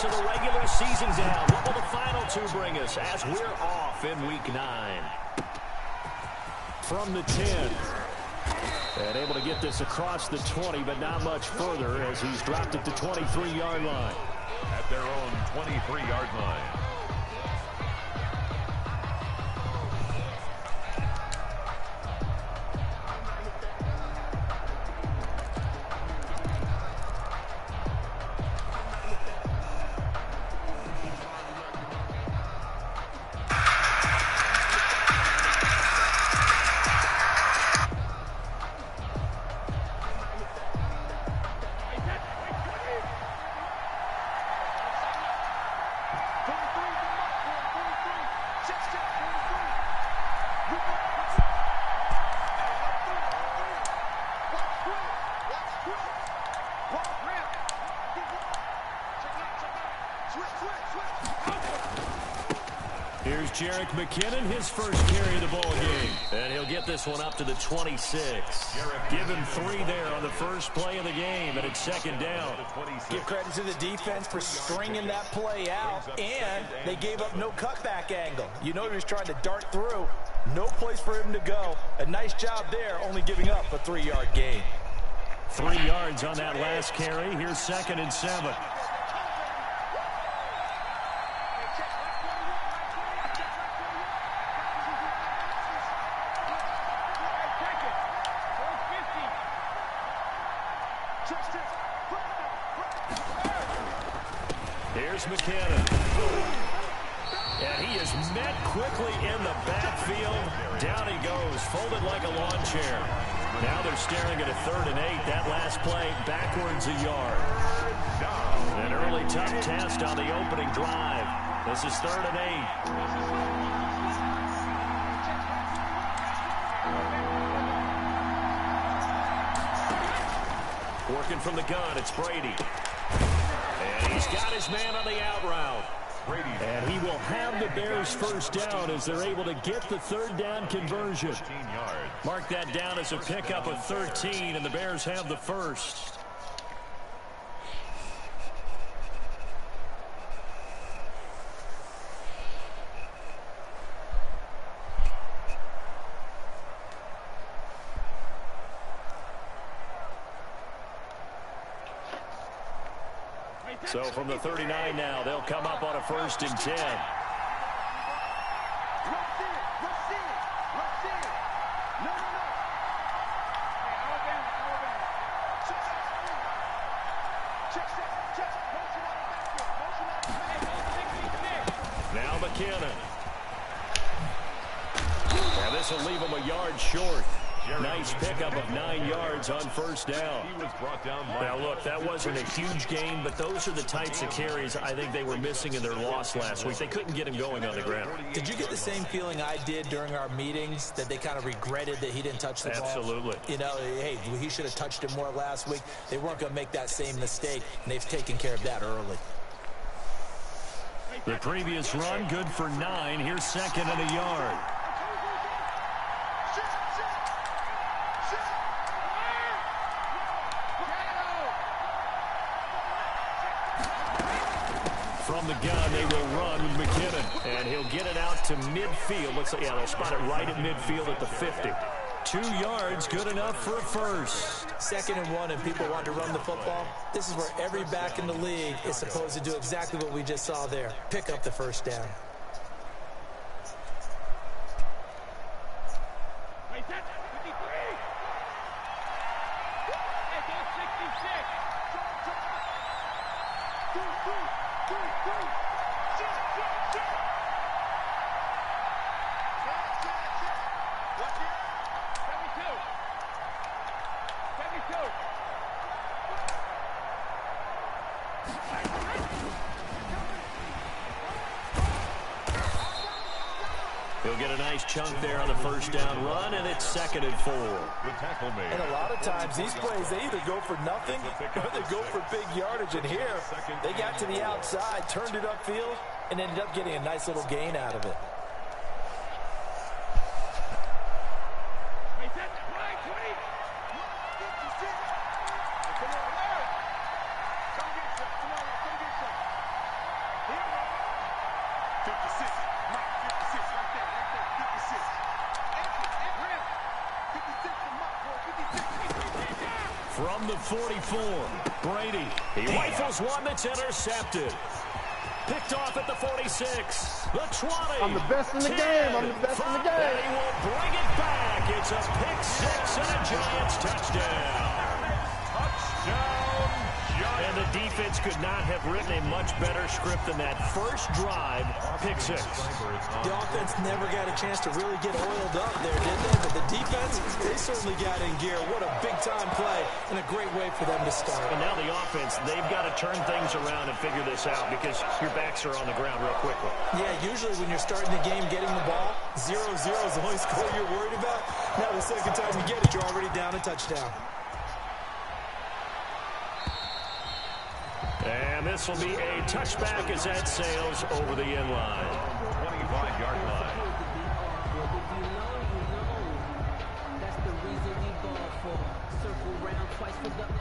of the regular season down. What will the final two bring us as we're off in Week 9? From the 10. And able to get this across the 20, but not much further as he's dropped it to 23-yard line. At their own 23-yard line. Here's Jerick McKinnon, his first carry of the ball game. And he'll get this one up to the 26. Give him 3 there on the first play of the game, and it's second down. Give credit to the defense for stringing that play out, and they gave up no cutback angle. You know he was trying to dart through. No place for him to go. A nice job there, only giving up a 3-yard gain. 3 yards on that last carry. Here's 2nd and 7. Here's McKinnon. And he is met quickly in the backfield. Down he goes, folded like a lawn chair. Now they're staring at a 3rd and 8. That last play, backwards a yard. An early tough test on the opening drive. This is 3rd and 8. Working from the gun, it's Brady. And he's got his man on the out route. And he will have the Bears first down as they're able to get the 3rd down conversion. Mark that down as a pickup of 13, and the Bears have the first. So from the 39 now, they'll come up on a 1st and 10. Now McKinnon. And this will leave him a yard short. Nice pickup of 9 yards on 1st down. Now, look, that wasn't a huge gain, but those are the types of carries I think they were missing in their loss last week. They couldn't get him going on the ground. Did you get the same feeling I did during our meetings, that they kind of regretted that he didn't touch the ball? Absolutely. You know, hey, he should have touched it more last week. They weren't going to make that same mistake, and they've taken care of that early. The previous run, good for 9. Here's 2nd and a yard. From the gun, they will run with McKinnon. And he'll get it out to midfield. Looks like, yeah, they'll spot it right at midfield at the 50. 2 yards, good enough for a first. 2nd and 1, and people want to run the football. This is where every back in the league is supposed to do exactly what we just saw there. Pick up the 1st down. He'll get a nice chunk there on the 1st down run, and it's 2nd and 4. And a lot of times, these plays, they either go for nothing or they go for big yardage. And here, they got to the outside, turned it upfield, and ended up getting a nice little gain out of it. From the 44, Brady. He rifles one that's intercepted. Picked off at the 46, the 20. I'm the best in the 10, game. I'm the best in the game. And he will bring it back. It's a pick six and a Giants touchdown. Touchdown, Giants. And the defense could not have written a much better script than that first drive, pick six. The offense never got a chance to really get oiled up there, did they? But the defense, they certainly got in gear. What a big-time play and a great way for them to start. And now the offense, they've got to turn things around and figure this out because your backs are on the ground real quickly. Yeah, usually when you're starting the game getting the ball, 0-0 is the only score you're worried about. Now the second time you get it, you're already down a touchdown. And this will be a touchback as that sails over the end line. 25-yard line. That's the reason we ball for. Circle round twice for the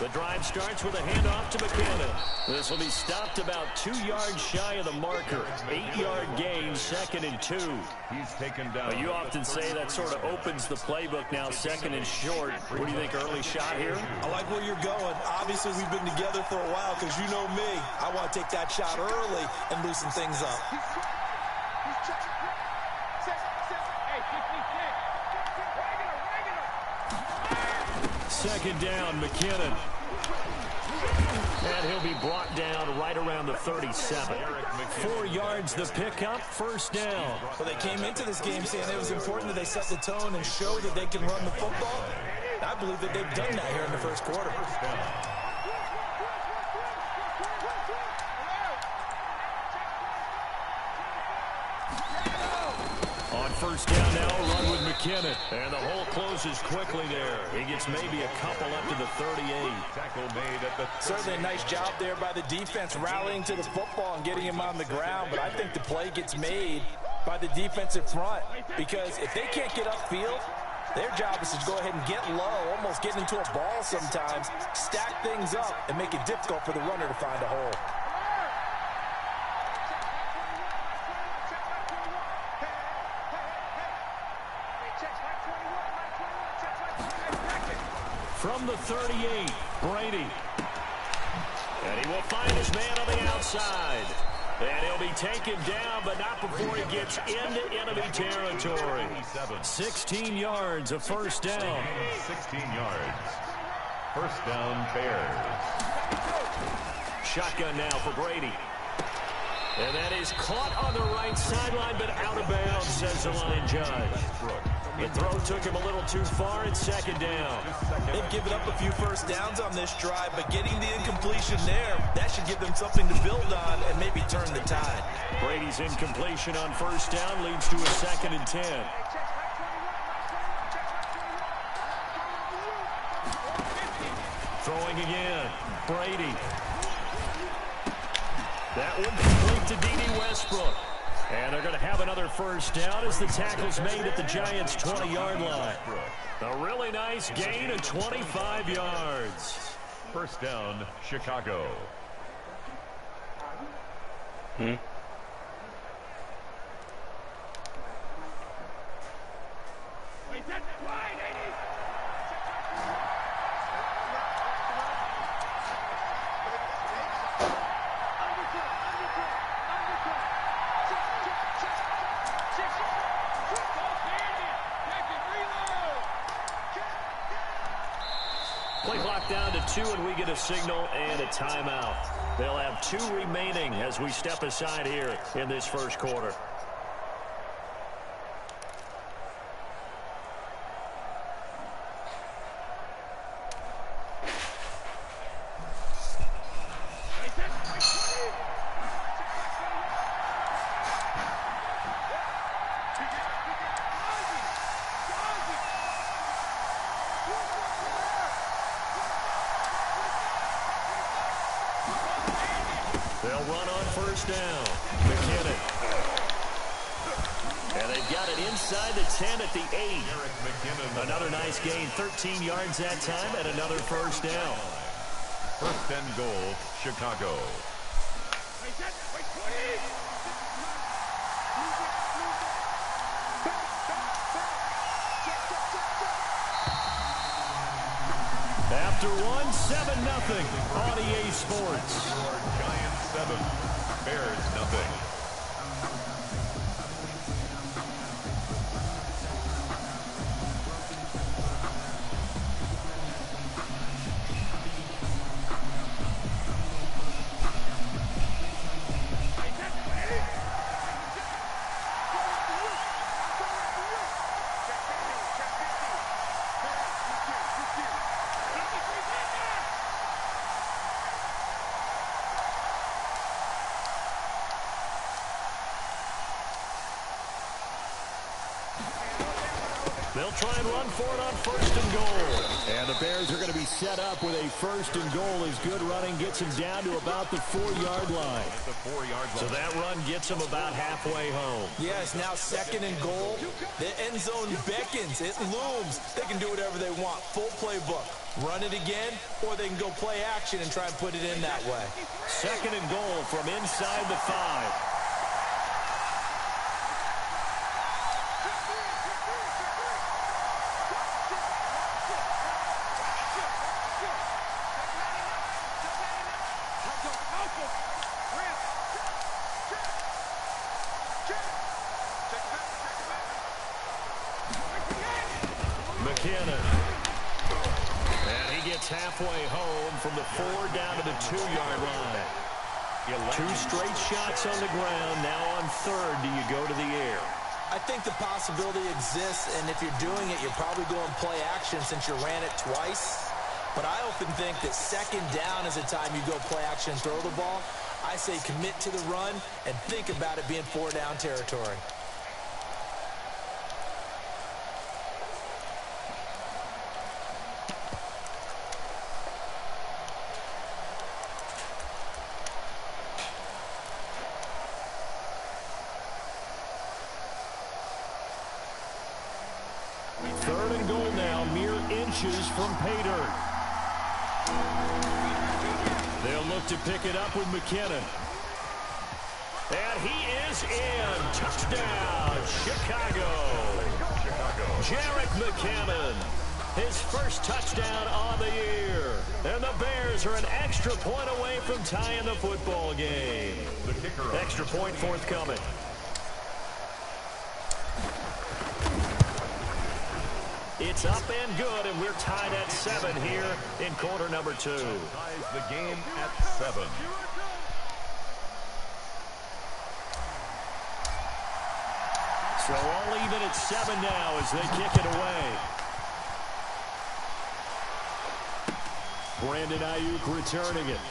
The drive starts with a handoff to McKenna. This will be stopped about 2 yards shy of the marker. 8-yard gain, 2nd and 2. He's taken down. But you often say that sort of opens the playbook now, 2nd and short. What do you think, early shot here? I like where you're going. Obviously, we've been together for a while because you know me. I want to take that shot early and loosen things up. Second down, McKinnon. And he'll be brought down right around the 37. 4 yards the pickup, first down. Well, they came into this game saying it was important that they set the tone and show that they can run the football. I believe that they've done that here in the first quarter. On first down now, run with McKinnon. And the hole closes quickly there. He gets maybe a couple up to the 38. Tackle made at the 38. Certainly a nice job there by the defense rallying to the football and getting him on the ground. But I think the play gets made by the defensive front. Because if they can't get upfield, their job is to go ahead and get low, almost get into a ball sometimes, stack things up, and make it difficult for the runner to find a hole. From the 38, Brady. And he will find his man on the outside. And he'll be taken down, but not before he gets into enemy territory. 16 yards of first down. 16 yards. First down, Bears. Shotgun now for Brady. And that is caught on the right sideline, but out of bounds, says the line judge. The throw took him a little too far. It's second down. They've given up a few first downs on this drive, but getting the incompletion there, that should give them something to build on and maybe turn the tide. Brady's incompletion on first down leads to a 2nd and 10. Throwing again. Brady. That one complete to D.D. Westbrook. And they're going to have another first down as the tackle's made at the Giants' 20-yard line. A really nice gain of 25 yards. First down, Chicago. Play clock down to 2, and we get a signal and a timeout. They'll have 2 remaining as we step aside here in this first quarter. They'll run on first down. McKinnon. And they've got it inside the 10 at the 8. Another nice gain, 13 yards that time, and another first down. First and goal, Chicago. After one, 7-0 on EA Sports. Giants 7, Bears 0. They'll try and run for it on first and goal. And the Bears are going to be set up with a first and goal as good running gets him down to about the 4-yard line. So that run gets him about halfway home. Yes, now second and goal. The end zone beckons. It looms. They can do whatever they want. Full playbook. Run it again, or they can go play action and try and put it in that way. Second and goal from inside the 5. Halfway home from the 4 down to the 2-yard line. 2 straight shots on the ground. Now on third, do you go to the air? I think the possibility exists, and if you're doing it, you're probably going play action since you ran it twice. But I often think that second down is the time you go play action and throw the ball. I say commit to the run and think about it being 4-down territory. Third and goal now, mere inches from pay dirt. They'll look to pick it up with McKinnon. And he is in. Touchdown, Chicago. Jerick McKinnon, his first touchdown on the year. And the Bears are an extra point away from tying the football game. Extra point forthcoming. It's up and good, and we're tied at 7 here in quarter number 2. Ties the game at 7. So all even at 7 now as they kick it away. Brandon Ayuk returning it.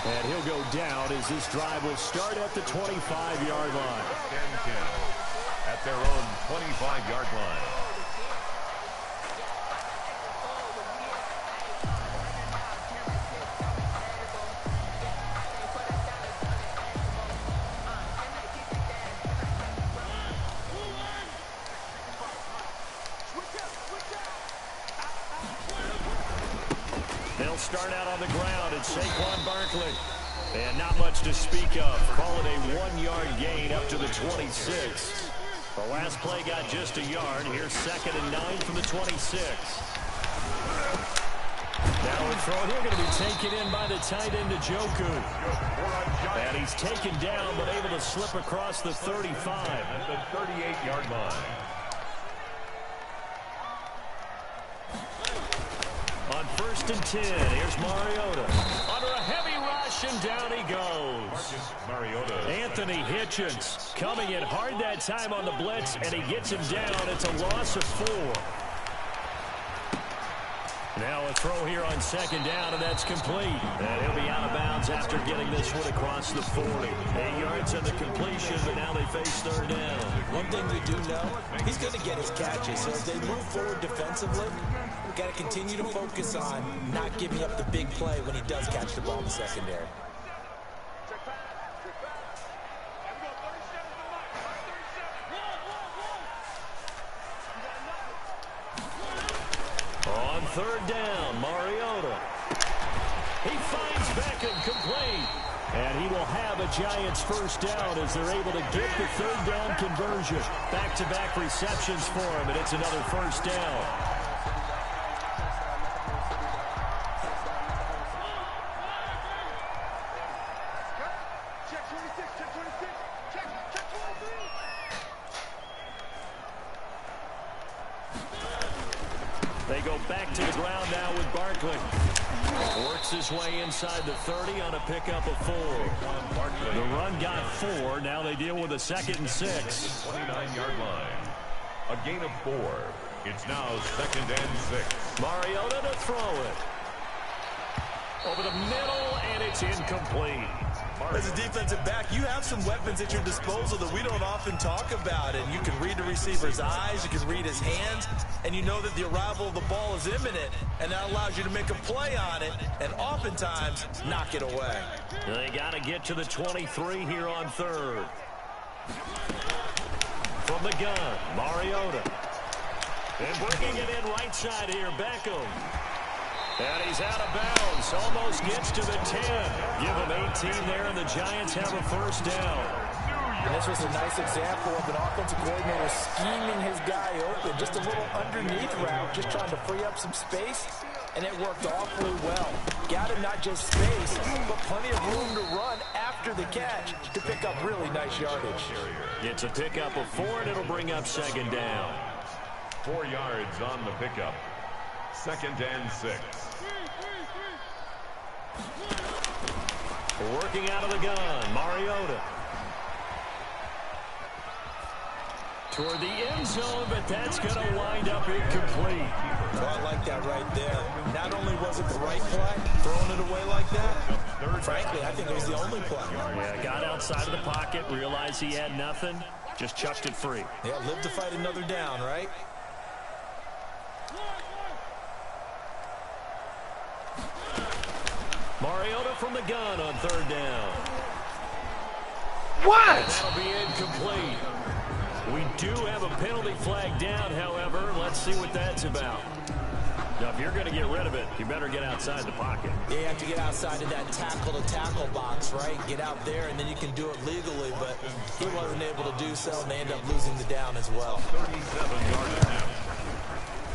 And he'll go down as this drive will start at the 25-yard line. At their own 25-yard line. They'll start out on the ground at Saquon Barkley. And not much to speak of. Call it a 1-yard gain up to the 26. The last play got just a yard. Here's 2nd and 9 from the 26. Now a throw here going to be taken in by the tight end Njoku. And he's taken down but able to slip across the 35. At the 38-yard line. On 1st and 10, here's Mariota. Under a heavy rush, and down he goes. Mariota. Anthony Hitchens coming in hard that time on the blitz, and he gets him down. It's a loss of 4. Now a throw here on 2nd down, and that's complete. And he'll be out of bounds after getting this one across the 40. 8 yards on the completion, but now they face 3rd down. One thing we do know, he's going to get his catches. So as they move forward defensively, we've got to continue to focus on not giving up the big play when he does catch the ball in the secondary. third down, Mariota. He finds Beckham complete. And he will have a Giants first down as they're able to get the third down conversion. Back-to-back receptions for him, and it's another first down. They go back to the ground now with Barkley. Works his way inside the 30 on a pickup of 4. The run got 4. Now they deal with a 2nd and 6. 29-yard line. A gain of 4. It's now 2nd and 6. Mariota to throw it. Over the middle, and it's incomplete. As a defensive back, you have some weapons at your disposal that we don't often talk about. And you can read the receiver's eyes, you can read his hands, and you know that the arrival of the ball is imminent. And that allows you to make a play on it and oftentimes knock it away. They got to get to the 23 here on third. From the gun, Mariota. And bringing it in right side here, Beckham. And he's out of bounds. Almost gets to the 10. Give him 18 there, and the Giants have a first down. And this was a nice example of an offensive coordinator scheming his guy open. Just a little underneath route, just trying to free up some space, and it worked awfully well. Got him not just space, but plenty of room to run after the catch to pick up really nice yardage. It's a pickup of 4, and it'll bring up 2nd down. 4 yards on the pickup. 2nd and 6. Working out of the gun, Mariota. Toward the end zone, but that's going to wind up incomplete. Oh, I like that right there. Not only was it the right play, throwing it away like that, frankly, I think it was the only play. Yeah, got outside of the pocket, realized he had nothing, just chucked it free. Yeah, live to fight another down, right? Mariota from the gun on 3rd down. What? And that'll be incomplete. We do have a penalty flag down, however. Let's see what that's about. Now, if you're going to get rid of it, you better get outside the pocket. Yeah, you have to get outside of that tackle-to-tackle box, right? Get out there, and then you can do it legally, but he wasn't able to do so, and they end up losing the down as well. 37-yard attempt.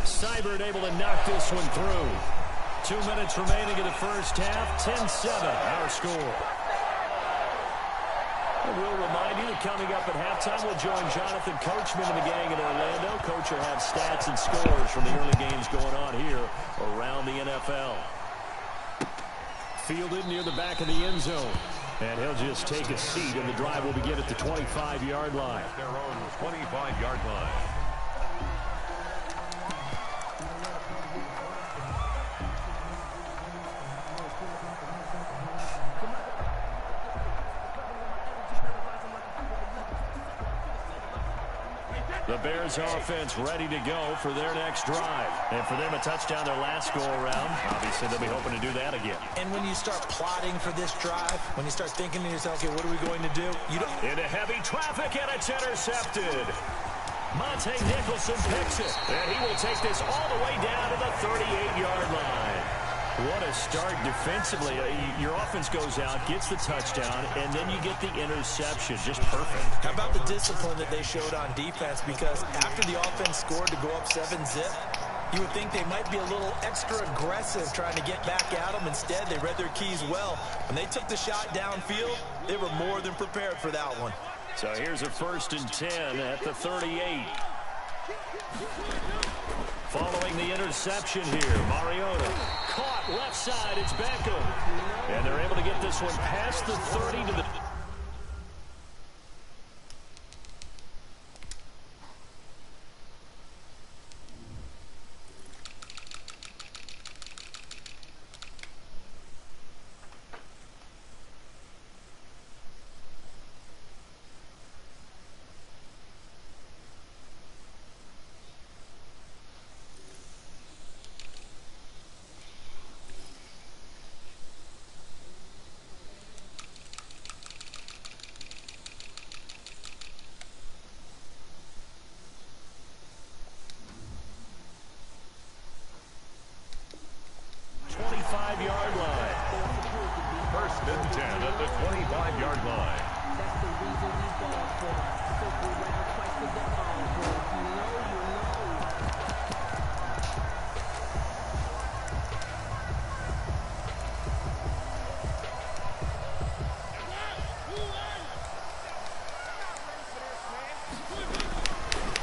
Seibert able to knock this one through. 2 minutes remaining in the first half. 10-7, our score. We'll remind you that coming up at halftime, we'll join Jonathan Coachman and the gang in Orlando. Coach will have stats and scores from the early games going on here around the NFL. Fielded near the back of the end zone. And he'll just take a seat, and the drive will begin at the 25-yard line. Their own 25-yard line. The Bears offense ready to go for their next drive. And for them, a touchdown their last go-around. Obviously, they'll be hoping to do that again. And when you start plotting for this drive, when you start thinking to yourself, okay, what are we going to do? You don't... Into heavy traffic, and it's intercepted. Monte Nicholson picks it. And he will take this all the way down to the 38-yard line. What a start defensively. Your offense goes out, gets the touchdown, and then you get the interception. Just perfect. How about the discipline that they showed on defense? Because after the offense scored to go up 7-zip, you would think they might be a little extra aggressive trying to get back at them. Instead, they read their keys well. When they took the shot downfield, they were more than prepared for that one. So here's a 1st and 10 at the 38. Following the interception here, Mariota caught left side. It's Beckham. And they're able to get this one past the 30 to the... Circle round twice to the elbow. You know.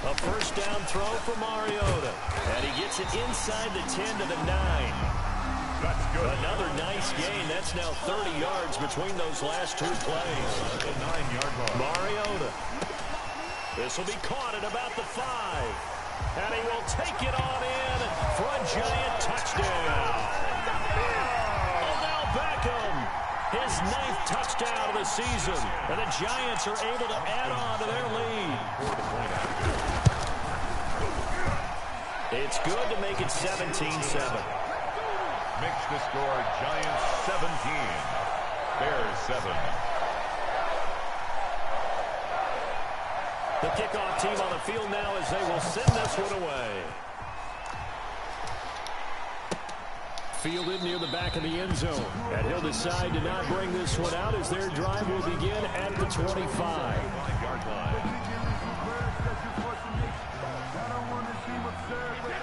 A first down throw for Mariota. And he gets it inside the 10 to the 9. That's good. Another nice gain. That's now 30 yards between those last two plays. The 9-yard line. Mariota. This will be caught at about the 5. And he will take it on in for a giant touchdown. Odell Beckham. His 9th touchdown of the season. And the Giants are able to add on to their lead. It's good to make it 17-7. Makes the score Giants 17. Bears 7. The kickoff team on the field now as they will send this one away. Fielded near the back of the end zone. And he'll decide to not bring this one out as their drive will begin at the 25. 5-yard line.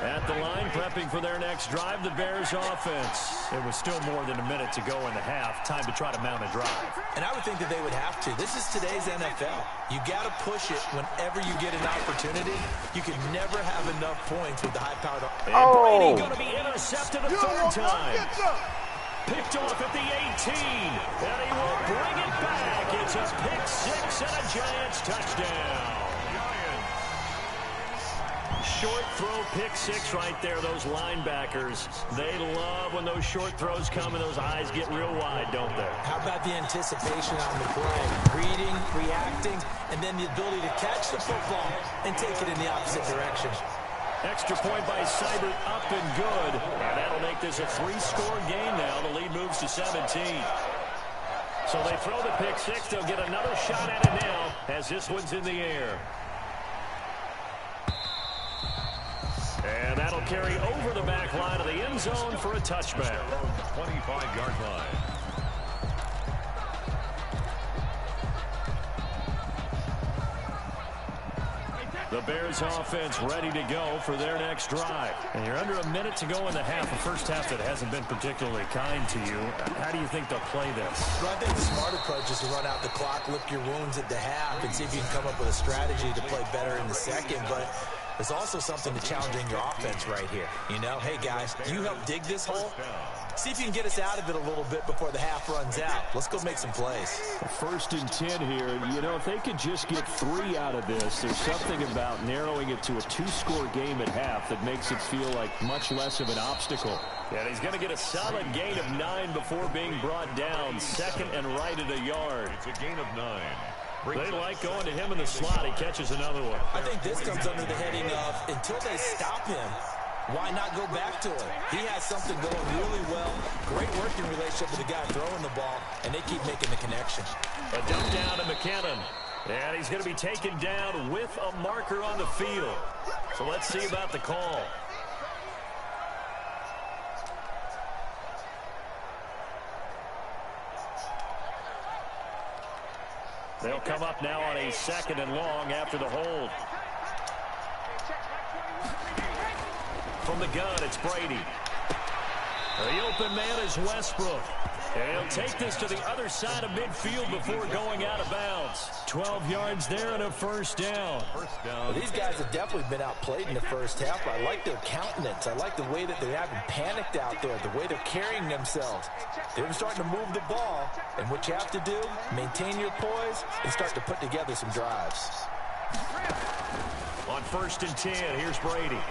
At the line, prepping for their next drive, the Bears offense. There was still more than a minute to go in the half. Time to try to mount a drive. And I would think that they would have to. This is today's NFL. You got to push it whenever you get an opportunity. You can never have enough points with the high-powered. And Brady going to be intercepted a third time. Picked off at the 18. And he will bring it back. It's a pick 6 and a Giants touchdown. Short throw, pick 6 right there. Those linebackers, they love when those short throws come and those eyes get real wide, don't they? How about the anticipation on the play? Reading, reacting, and then the ability to catch the football and take it in the opposite direction. Extra point by Seibert, up and good. And that'll make this a 3-score game now. The lead moves to 17. So they throw the pick 6. They'll get another shot at it now as this one's in the air. And that'll carry over the back line of the end zone for a touchback. 25-yard line. The Bears offense ready to go for their next drive. And you're under a minute to go in the half, a first half that hasn't been particularly kind to you. How do you think they'll play this? Well, I think the smart approach is to run out the clock, lick your wounds at the half, and see if you can come up with a strategy to play better in the second. But there's also something to challenging your offense right here. You know, hey, guys, you help dig this hole. See if you can get us out of it a little bit before the half runs out. Let's go make some plays. First and 10 here. You know, if they could just get 3 out of this, there's something about narrowing it to a 2-score game at half that makes it feel like much less of an obstacle. And he's going to get a solid gain of 9 before being brought down. Second and right at a yard. It's a gain of 9. They like going to him in the slot. He catches another one. I think this comes under the heading of until they stop him, why not go back to him? He has something going really well. Great working relationship with the guy throwing the ball, and they keep making the connection. A dump down to McKinnon. And he's going to be taken down with a marker on the field. So let's see about the call. They'll come up now on a 2nd and long after the hold. From the gun, it's Brady. The open man is Westbrook. And he'll take this to the other side of midfield before going out of bounds. 12 yards there and a first down. Well, these guys have definitely been outplayed in the first half. I like their countenance. I like the way that they're having panicked out there, the way they're carrying themselves. They're starting to move the ball. And what you have to do, maintain your poise and start to put together some drives. On 1st and 10, here's Brady.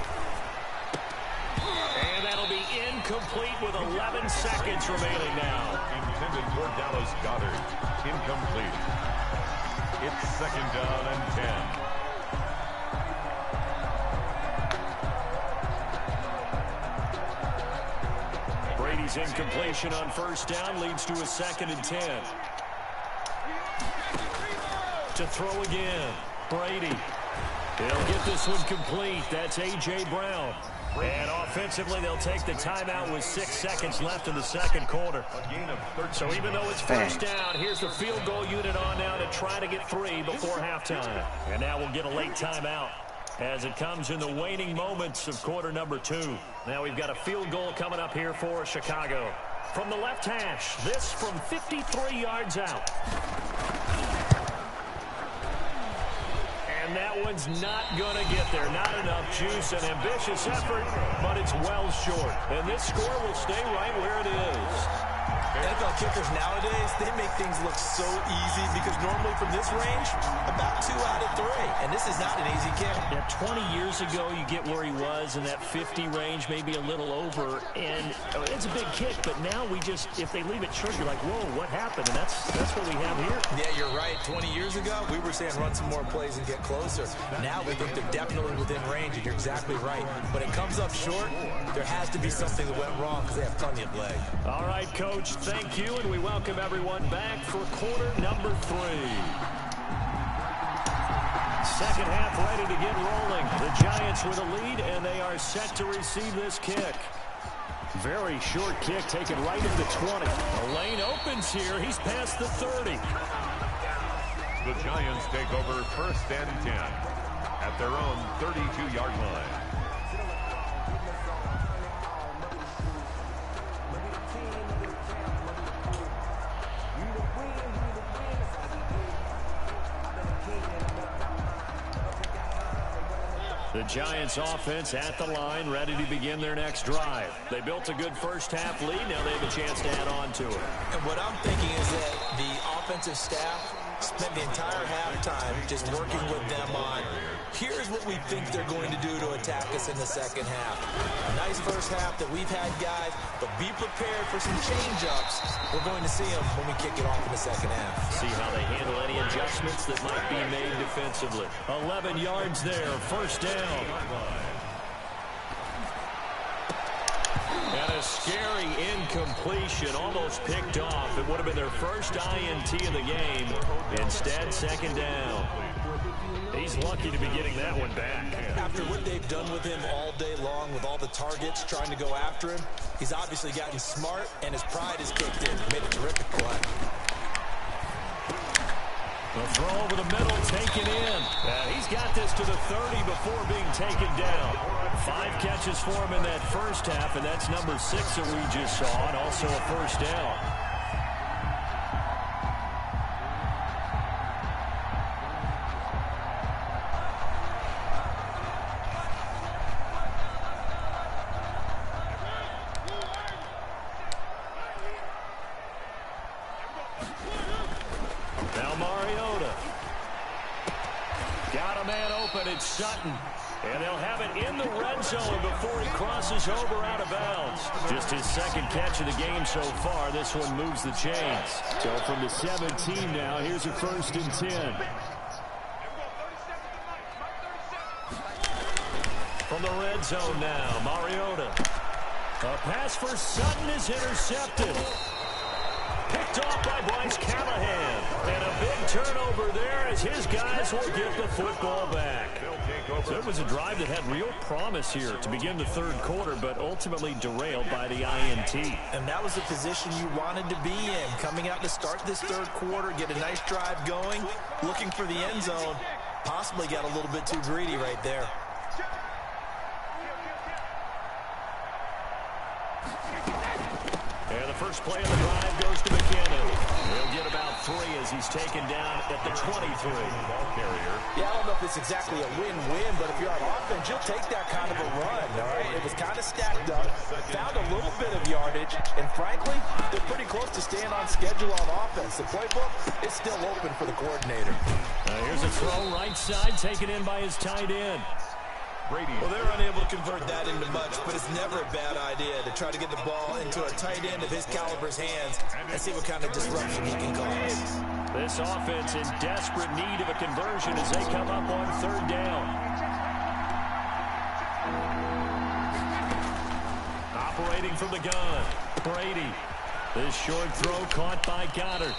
And that'll be incomplete with 11 seconds remaining now. Intended for Dallas Goedert. Incomplete. It's 2nd down and 10. Brady's incompletion on 1st down leads to a 2nd and 10. To throw again. Brady. They'll get this one complete. That's A.J. Brown. And offensively, they'll take the timeout with 6 seconds left in the second quarter. So even though it's 1st down, here's the field goal unit on now to try. try to get 3 before halftime. And now we'll get a late timeout as it comes in the waning moments of quarter number 2. Now we've got a field goal coming up here for Chicago. From the left hash, this from 53 yards out. And that one's not going to get there. Not enough juice, an ambitious effort, but it's well short. And this score will stay right where it is. NFL kickers nowadays, they make things look so easy because normally from this range, about 2 out of 3. And this is not an easy kick. Yeah, 20 years ago, you get where he was in that 50 range, maybe a little over. And it's a big kick, but now we just, if they leave it short, you're like, whoa, what happened? And that's what we have here. Yeah, you're right. 20 years ago, we were saying run some more plays and get closer. Now we think they're definitely within range, and you're exactly right. When it comes up short, there has to be something that went wrong because they have plenty of leg. All right, Coach, thank you, and we welcome everyone back for quarter number 3. Second half ready to get rolling. The Giants with a lead, and they are set to receive this kick. Very short kick taken right at the 20. The lane opens here. He's past the 30. The Giants take over 1st and 10 at their own 32-yard line. The Giants offense at the line, ready to begin their next drive. They built a good first half lead. Now they have a chance to add on to it. And what I'm thinking is that the offensive staff spent the entire halftime just working with them on, here's what we think they're going to do to attack us in the second half. A nice first half that we've had, guys, but be prepared for some change-ups. We're going to see them when we kick it off in the second half. See how they handle any adjustments that might be made defensively. 11 yards there, first down. And a scary incompletion, almost picked off. It would have been their first INT of the game. Instead, second down. He's lucky to be getting that one back. After what they've done with him all day long, with all the targets trying to go after him, he's obviously gotten smart, and his pride has kicked in. Made a terrific play. The throw over the middle, taken in. He's got this to the 30 before being taken down. 5 catches for him in that first half, and that's number 6 that we just saw, and also a first down. It's Sutton, and they'll have it in the red zone before he crosses over out of bounds. Just his second catch of the game so far. This one moves the chains. So from the 17 now, here's a 1st and 10. From the red zone now, Mariota. A pass for Sutton is intercepted. Picked off by Bryce Callahan. And a big turnover there as his guys will get the football back. So it was a drive that had real promise here to begin the third quarter, but ultimately derailed by the INT. And that was the position you wanted to be in. Coming out to start this third quarter, get a nice drive going, looking for the end zone. Possibly got a little bit too greedy right there. And the first play of the drive goes to McKinnon. He'll get about 3 as he's taken down at the 23. Yeah, I don't know if it's exactly a win-win, but if you're on offense, you'll take that kind of a run, all right? It was kind of stacked up, found a little bit of yardage, and frankly, they're pretty close to staying on schedule on offense. The playbook is still open for the coordinator. Here's a throw right side, taken in by his tight end. Well, they're unable to convert that into much, but it's never a bad idea to try to get the ball into a tight end of his caliber's hands and see what kind of disruption he can cause. This offense in desperate need of a conversion as they come up on third down. Operating from the gun, Brady. This short throw caught by Goddard.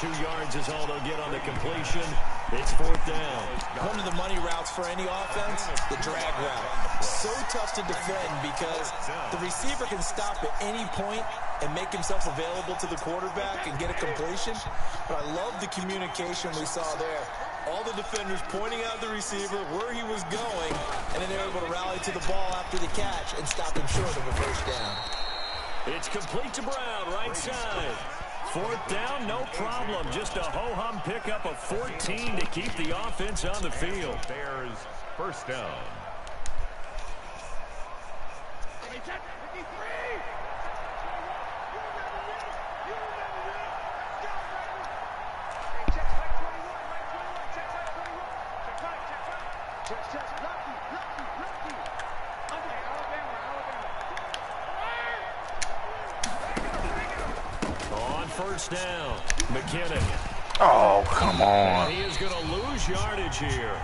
2 yards is all they'll get on the completion. It's 4th down. One of the money routes for any offense, the drag route. So tough to defend because the receiver can stop at any point and make himself available to the quarterback and get a completion. But I love the communication we saw there. All the defenders pointing out the receiver, where he was going, and then they were able to rally to the ball after the catch and stop him short of a first down. It's complete to Brown, right side. 4th down, no problem. Just a ho-hum pickup of 14 to keep the offense on the field. Bears first down. On first down, McKinnon. Oh, come on. And he is going to lose yardage here.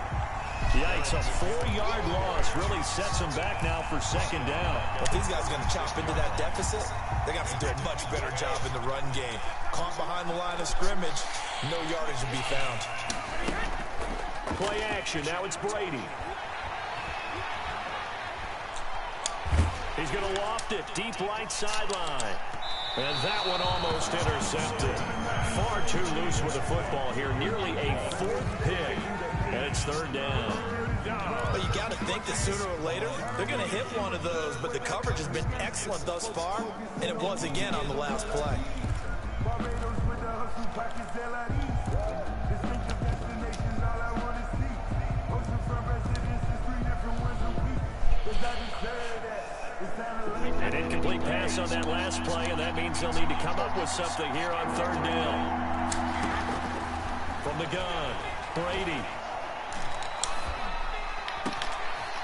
Yikes, a 4-yard loss really sets him back now for 2nd down. If these guys are going to chop into that deficit, they got to do a much better job in the run game. Caught behind the line of scrimmage, no yardage to be found. Play action, now it's Brady. He's going to loft it, deep right sideline. And that one almost intercepted. Far too loose with the football here. Nearly a 4th pick. And it's 3rd down. Well, you got to think that sooner or later, they're going to hit one of those. But the coverage has been excellent thus far. And it was again on the last play. An incomplete pass on that last play, and that means they'll need to come up with something here on 3rd down. From the gun, Brady.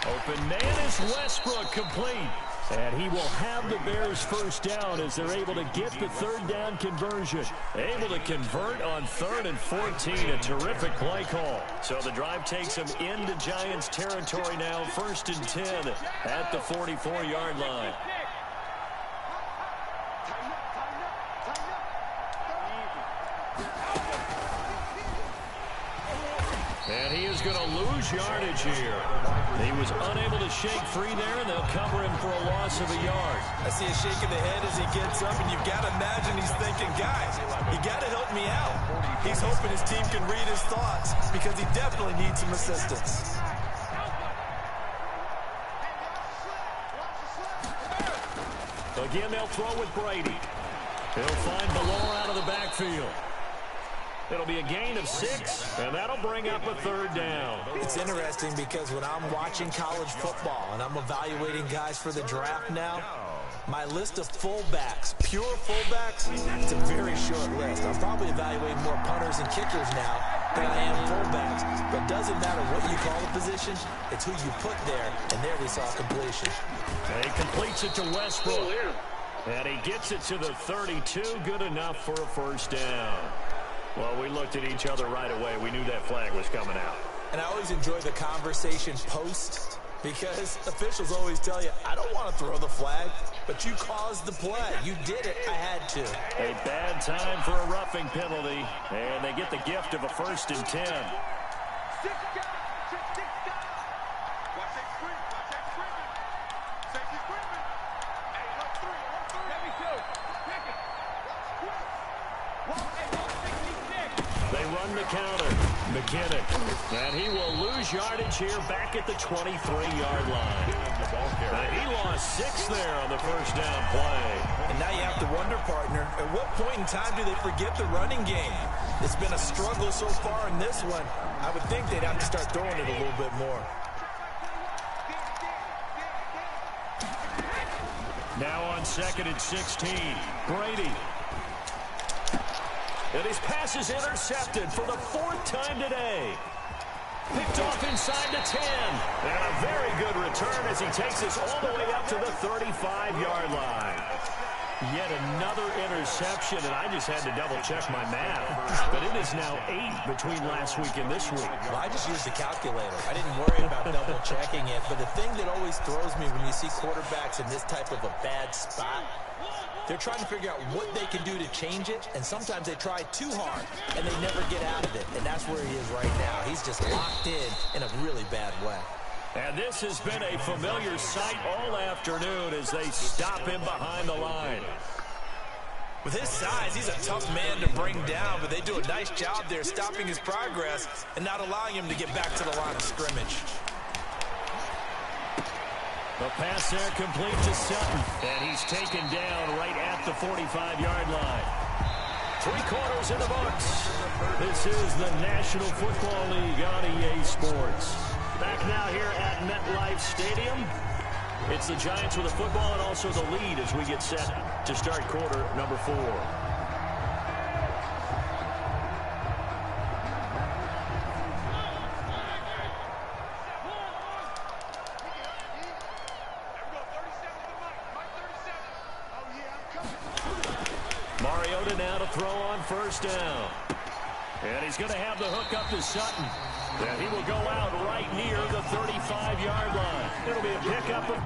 Open man is Westbrook, complete. And he will have the Bears first down as they're able to get the 3rd down conversion. Able to convert on 3rd and 14. A terrific play call. So the drive takes them into Giants territory now. 1st and 10 at the 44-yard line. And he is going to lose yardage here. He was unable to shake free there, and they'll cover him for a loss of a yard. I see a shake of the head as he gets up, and you've got to imagine he's thinking, guys, you got to help me out. He's hoping his team can read his thoughts because he definitely needs some assistance. Again, they'll throw with Brady. He'll find Ballore out of the backfield. It'll be a gain of 6, and that'll bring up a 3rd down. It's interesting because when I'm watching college football and I'm evaluating guys for the draft now, my list of fullbacks, pure fullbacks, it's a very short list. I'm probably evaluating more punters and kickers now than I am fullbacks. But it doesn't matter what you call the position, it's who you put there, and there we saw completion. And he completes it to Westbrook. And he gets it to the 32, good enough for a first down. Well, we looked at each other right away. We knew that flag was coming out. And I always enjoy the conversation post because officials always tell you, I don't want to throw the flag, but you caused the play. You did it. I had to. A bad time for a roughing penalty, and they get the gift of a 1st and 10. They run the counter. McKinnon. And he will lose yardage here back at the 23-yard line. He lost 6 there on the first down play. And now you have to wonder, partner, at what point in time do they forget the running game? It's been a struggle so far in this one. I would think they'd have to start throwing it a little bit more. Now on 2nd and 16, Brady. And his pass is intercepted for the 4th time today. Picked off inside the 10. And a very good return as he takes us all the way up to the 35-yard line. Yet another interception, and I just had to double-check my math. But it is now 8 between last week and this week. Well, I just used the calculator. I didn't worry about double-checking it. But the thing that always throws me when you see quarterbacks in this type of a bad spot, They're trying to figure out what they can do to change it, and sometimes they try too hard, and they never get out of it, and that's where he is right now. He's just locked in a really bad way. And this has been a familiar sight all afternoon as they stop him behind the line. With his size, he's a tough man to bring down, but they do a nice job there stopping his progress and not allowing him to get back to the line of scrimmage. The pass there complete to Sutton, and he's taken down right at the 45-yard line. 3 quarters in the books. This is the National Football League on EA Sports. Back now here at MetLife Stadium. It's the Giants with the football and also the lead as we get set to start quarter number 4. Mariota now to throw on first down. And he's going to have the hook up to Sutton. And he will go out right near the 35-yard line. It'll be a pickup of...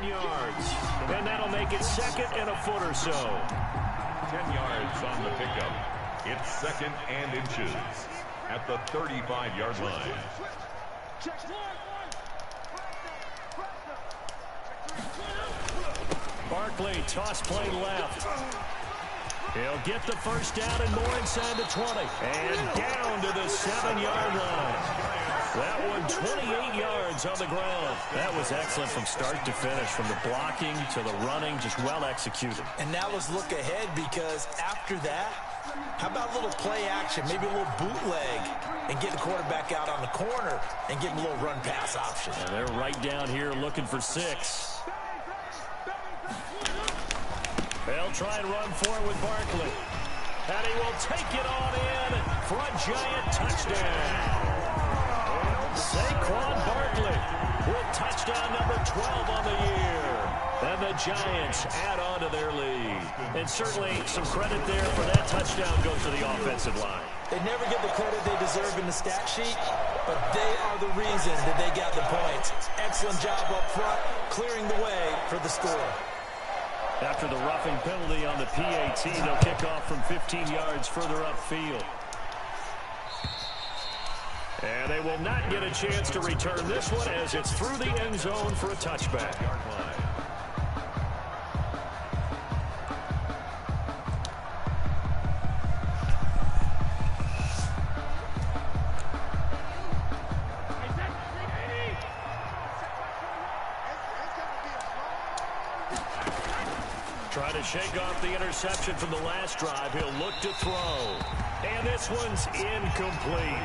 yards. And that'll make it second and a foot or so. 10 yards on the pickup. It's second and inches at the 35-yard line. Barkley, toss play left. He'll get the first down and more inside the 20. And down to the 7-yard line. That one 28 yards on the ground. That was excellent from start to finish, from the blocking to the running, just well executed. And now let's look ahead, because after that, how about a little play action, maybe a little bootleg, and get the quarterback out on the corner and give him a little run pass option. And they're right down here looking for 6. They'll try and run for it with Barkley. And he will take it on in for a Giant touchdown. Saquon Barkley with touchdown number 12 on the year. And the Giants add on to their lead. And certainly some credit there for that touchdown goes to the offensive line. They never get the credit they deserve in the stat sheet, but they are the reason that they got the points. Excellent job up front, clearing the way for the score. After the roughing penalty on the PAT, they'll kick off from 15 yards further upfield. And they will not get a chance to return this one as it's through the end zone for a touchback. Trying to shake off the interception from the last drive. He'll look to throw. And this one's incomplete.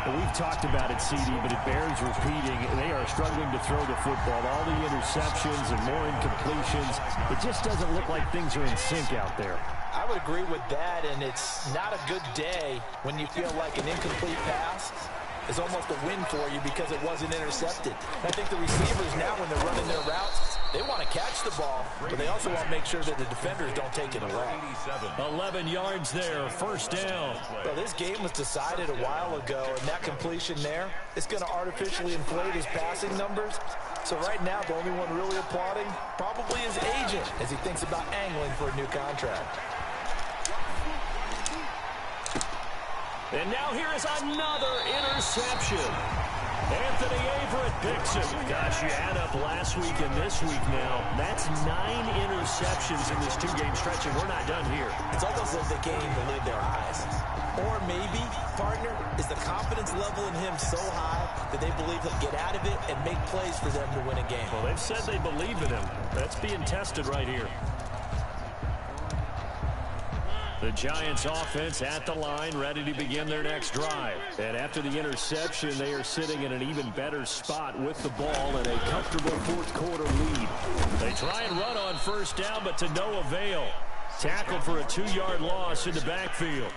We've talked about it, CD, but it bears repeating. They are struggling to throw the football. All the interceptions and more incompletions. It just doesn't look like things are in sync out there. I would agree with that, and it's not a good day when you feel like an incomplete pass is almost a win for you because it wasn't intercepted. I think the receivers now, when they're running their routes, they want to catch the ball, but they also want to make sure that the defenders don't take it away. 11 yards there, first down. Well, this game was decided a while ago, and that completion there, it's going to artificially inflate his passing numbers. So right now, the only one really applauding probably his agent as he thinks about angling for a new contract. And now here is another interception. Anthony Averett picks it. Gosh, you add up last week and this week now. That's 9 interceptions in this 2-game stretch, and we're not done here. It's almost like they can't even believe their eyes. Or maybe, partner, is the confidence level in him so high that they believe he'll get out of it and make plays for them to win a game. Well, they've said they believe in him. That's being tested right here. The Giants offense at the line, ready to begin their next drive. And after the interception, they are sitting in an even better spot with the ball and a comfortable fourth quarter lead. They try and run on first down, but to no avail. Tackled for a 2-yard loss in the backfield.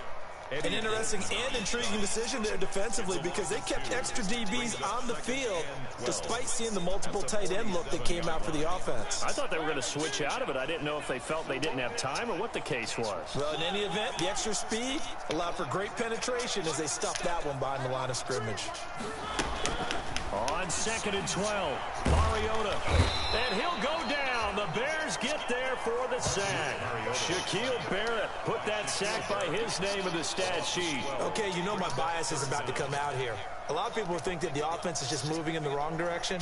An interesting and intriguing decision there defensively because they kept extra DBs on the field despite seeing the multiple tight end look that came out for the offense. I thought they were going to switch out of it. I didn't know if they felt they didn't have time or what the case was. Well, in any event, the extra speed allowed for great penetration as they stuffed that one behind the line of scrimmage. On 2nd and 12, Mariota, and he'll go down. The Bears get there for the sack. Shaquille Barrett put that sack by his name in the stat sheet. Okay, you know my bias is about to come out here. A lot of people think that the offense is just moving in the wrong direction.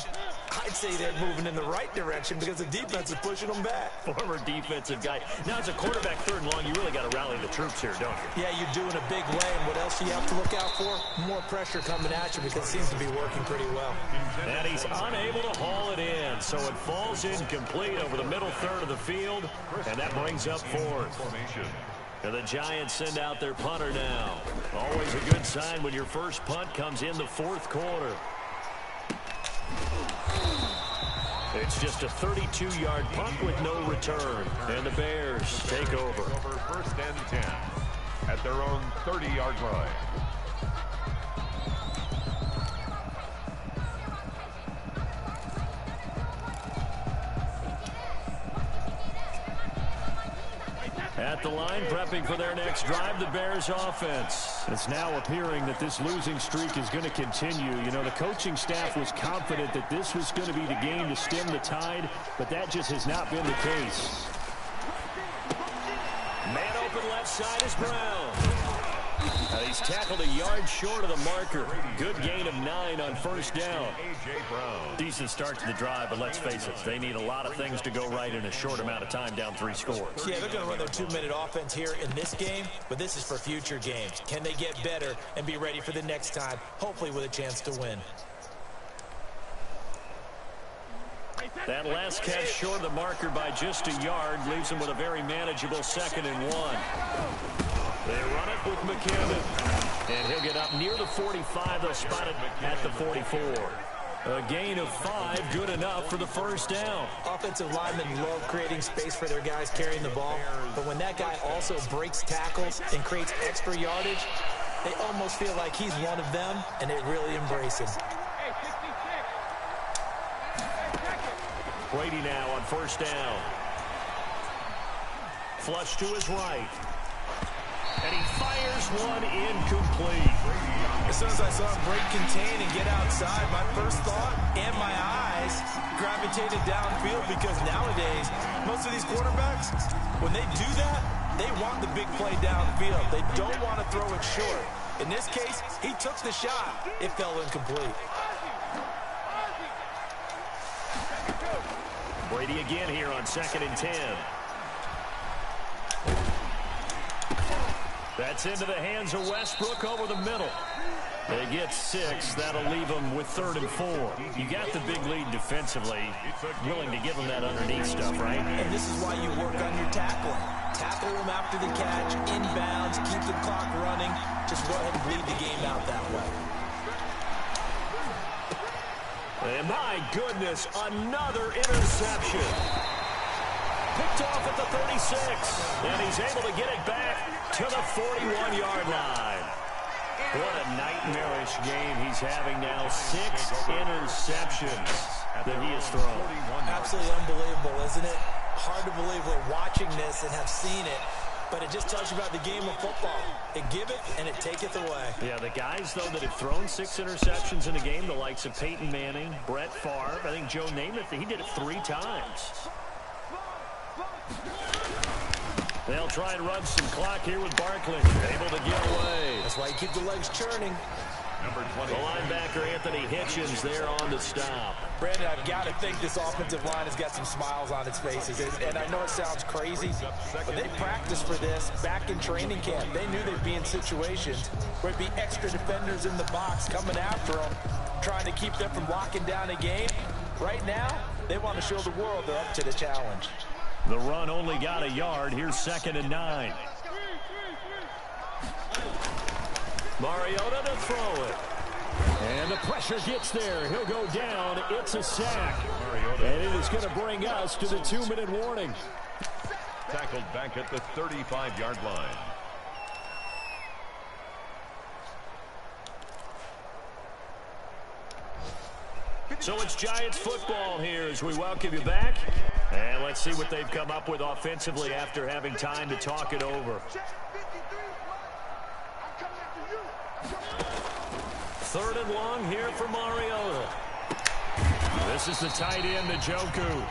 I'd say they're moving in the right direction because the defense is pushing them back. Former defensive guy. Now, as a quarterback 3rd and long, you really got to rally the troops here, don't you? Yeah, you do in a big way. And what else do you have to look out for? More pressure coming at you because it seems to be working pretty well. And he's unable to haul it in, so it falls incomplete over the middle third of the field, and that brings up 4th. And the Giants send out their punter now. Always a good sign when your first punt comes in the 4th quarter. It's just a 32-yard punt with no return. And the Bears take over. 1st and 10 at their own 30-yard line. At the line, prepping for their next drive, the Bears offense. It's now appearing that this losing streak is going to continue. You know, the coaching staff was confident that this was going to be the game to stem the tide, but that just has not been the case. Man open left side is Brown. He's tackled a yard short of the marker. Good gain of 9 on first down. Decent start to the drive, but let's face it, they need a lot of things to go right in a short amount of time, down 3 scores. Yeah, they're going to run their 2-minute offense here in this game, but this is for future games. Can they get better and be ready for the next time, hopefully with a chance to win? That last catch short of the marker by just a yard leaves them with a very manageable 2nd and 1. They run it with McKinnon, and he'll get up near the 45. They'll spot it at the 44. A gain of 5, good enough for the first down. Offensive linemen love creating space for their guys carrying the ball, but when that guy also breaks tackles and creates extra yardage, they almost feel like he's one of them, and they really embrace him. Brady now on first down. Flush to his right. And he fires one incomplete. As soon as I saw him break contain and get outside, my first thought and my eyes gravitated downfield because nowadays, most of these quarterbacks, when they do that, they want the big play downfield. They don't want to throw it short. In this case, he took the shot. It fell incomplete. Brady again here on 2nd and 10. That's into the hands of Westbrook over the middle. They get 6. That'll leave them with 3rd and 4. You got the big lead defensively. Willing to give them that underneath stuff, right? And this is why you work on your tackling. Tackle them after the catch, inbounds, keep the clock running. Just go ahead and bleed the game out that way. And my goodness, another interception. Picked off at the 36. And he's able to get it back to the 41-yard line. What a nightmarish game he's having now. 6 interceptions that he has thrown. Absolutely unbelievable, isn't it? Hard to believe we're watching this and have seen it. But it just tells you about the game of football. It giveth and it taketh away. Yeah, the guys, though, that have thrown 6 interceptions in a game, the likes of Peyton Manning, Brett Favre, I think Joe Namath, he did it 3 times. They'll try and run some clock here with Barkley. Able to get away. That's why you keep the legs churning. Number 20. The linebacker, Anthony Hitchens, there on the stop. Brandon, I've got to think this offensive line has got some smiles on its faces. And I know it sounds crazy, but they practiced for this back in training camp. They knew they'd be in situations where there'd be extra defenders in the box coming after them, trying to keep them from locking down a game. Right now, they want to show the world they're up to the challenge. The run only got a yard. Here's 2nd and 9. Mariota to throw it. And the pressure gets there. He'll go down. It's a sack. And it is going to bring us to the 2-minute warning. Tackled back at the 35-yard line. So it's Giants football here as we welcome you back. And let's see what they've come up with offensively after having time to talk it over. Third and long here for Mariota. This is the tight end, Njoku.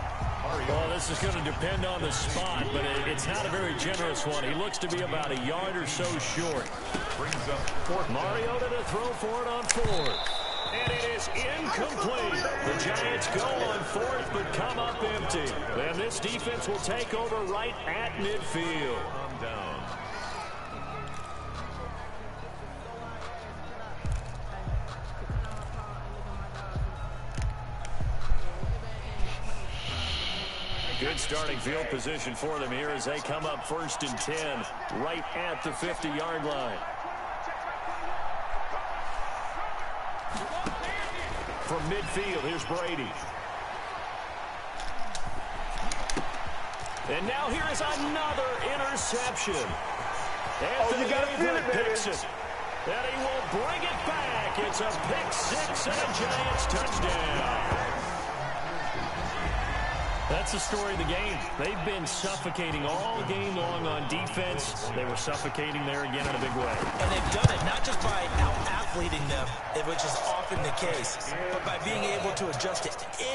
Well, this is going to depend on the spot, but it's not a very generous one. He looks to be about a yard or so short. Brings up fourth. Mariota to throw for it on fourth. And it is incomplete. The Giants go on fourth, but come up empty. And this defense will take over right at midfield. On down. Good starting field position for them here as they come up 1st and 10, right at the 50-yard line. From midfield, here's Brady. And now here is another interception. You got to feel it, baby. And he will bring it back. It's a pick six and a Giants touchdown. That's the story of the game. They've been suffocating all game long on defense. They were suffocating there again in a big way. And they've done it not just by out-athleting them, which is often the case, but by being able to adjust to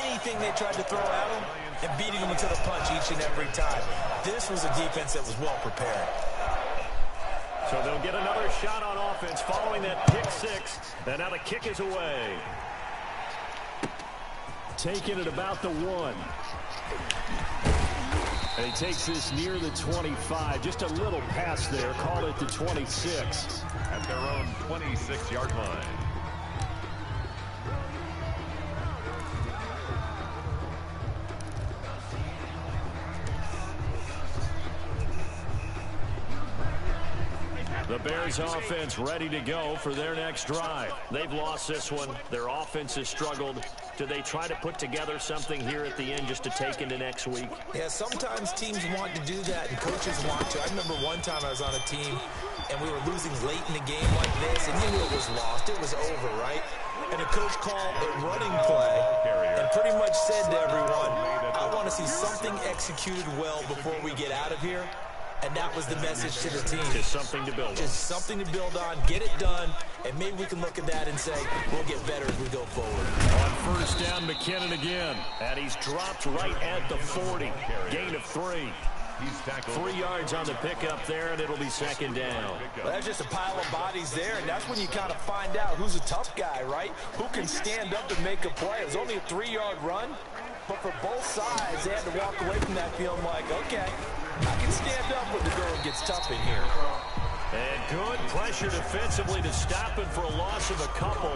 anything they tried to throw at them and beating them to the punch each and every time. This was a defense that was well prepared. So they'll get another shot on offense following that pick six. And now the kick is away. Taking it about the 1. And he takes this near the 25. Just a little pass there. Call it the 26. At their own 26-yard line. The Bears offense ready to go for their next drive. They've lost this one. Their offense has struggled. Do they try to put together something here at the end just to take into next week? Yeah, sometimes teams want to do that and coaches want to. I remember one time I was on a team and we were losing late in the game like this and you knew it was lost. It was over, right? And the coach called a running play and pretty much said to everyone, I want to see something executed well before we get out of here. And that was the message to the team. Just something to build on. Just something to build on, get it done, and maybe we can look at that and say, we'll get better as we go forward. On first down, McKinnon again. And he's dropped right at the 40. Gain of 3. He's tackled 3 yards on the pickup there, and it'll be second down. Well, that's just a pile of bodies there, and that's when you kind of find out who's a tough guy, right? Who can stand up and make a play. It was only a 3-yard run, but for both sides, they had to walk away from that feeling like, okay, I can stand up when the going gets tough in here. And good pressure defensively to stop him for a loss of a couple.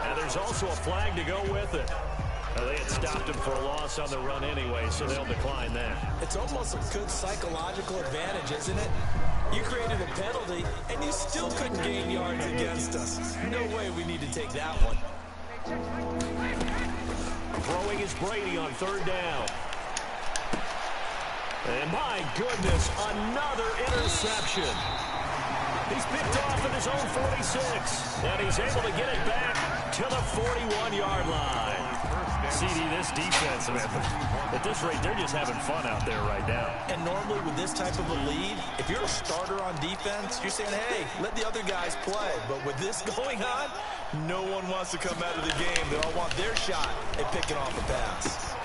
And there's also a flag to go with it. They had stopped him for a loss on the run anyway, so they'll decline that. It's almost a good psychological advantage, isn't it? You created a penalty, and you still couldn't gain yards against us. No way we need to take that one. Throwing is Brady on third down. And my goodness, another interception. He's picked off at his own 46. And he's able to get it back to the 41-yard line. CD, this defense, man, at this rate, they're just having fun out there right now. And normally with this type of a lead, if you're a starter on defense, you're saying, hey, let the other guys play. But with this going on, no one wants to come out of the game. They all want their shot at picking off a pass.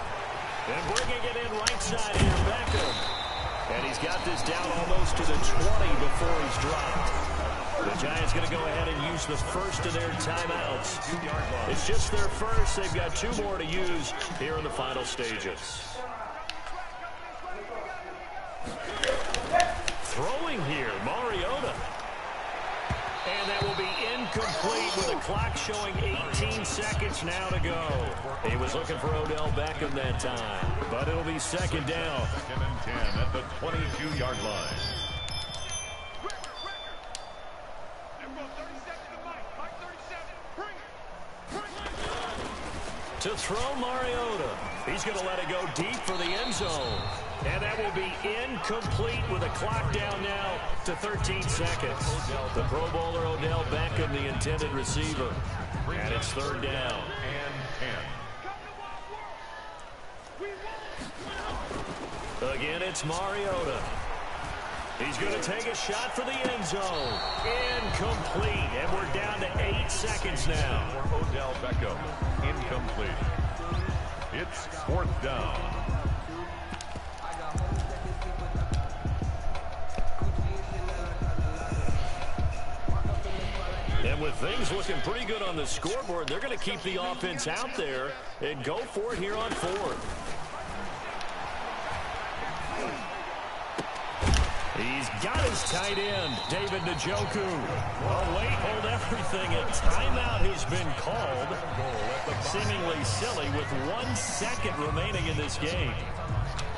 And bringing it in right side here, Beckham. And he's got this down almost to the 20 before he's dropped. The Giants going to go ahead and use the first of their timeouts. It's just their first. They've got 2 more to use here in the final stages. Throwing here, Mariota. And that will be incomplete with the clock showing 18 seconds now to go. He was looking for Odell Beckham that time, but it'll be second down. 2nd and 10 at the 22-yard line. To throw Mariota. He's going to let it go deep for the end zone. And that will be incomplete with a clock down now to 13 seconds. The Pro Bowler Odell Beckham, the intended receiver. And it's third down. And 10. Again, it's Mariota. He's going to take a shot for the end zone. Incomplete. And we're down to 8 seconds now. For Odell Beckham, incomplete. It's fourth down. And with things looking pretty good on the scoreboard, they're going to keep the offense out there and go for it here on fourth. He's got his tight end, David Njoku. Oh, wait, hold everything. A timeout has been called. Seemingly silly with 1 second remaining in this game.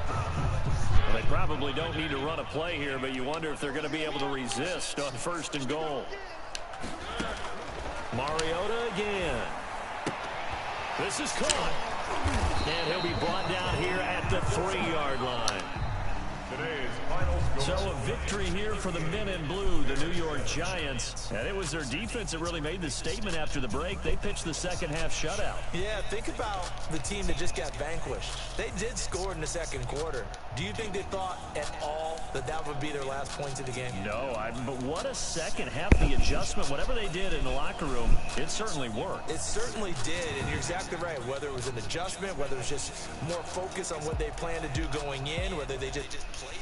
Well, they probably don't need to run a play here, but you wonder if they're going to be able to resist on first and goal. Mariota again. This is caught. And he'll be brought down here at the 3-yard line. Today's final score. So a victory here for the men in blue, the New York Giants. And it was their defense that really made the statement after the break. They pitched the second half shutout. Yeah, think about the team that just got vanquished. They did score in the second quarter. Do you think they thought at all that that would be their last points of the game? No, but what a second half. The adjustment, whatever they did in the locker room, it certainly worked. It certainly did, and you're exactly right. Whether it was an adjustment, whether it was just more focus on what they planned to do going in, whether they just played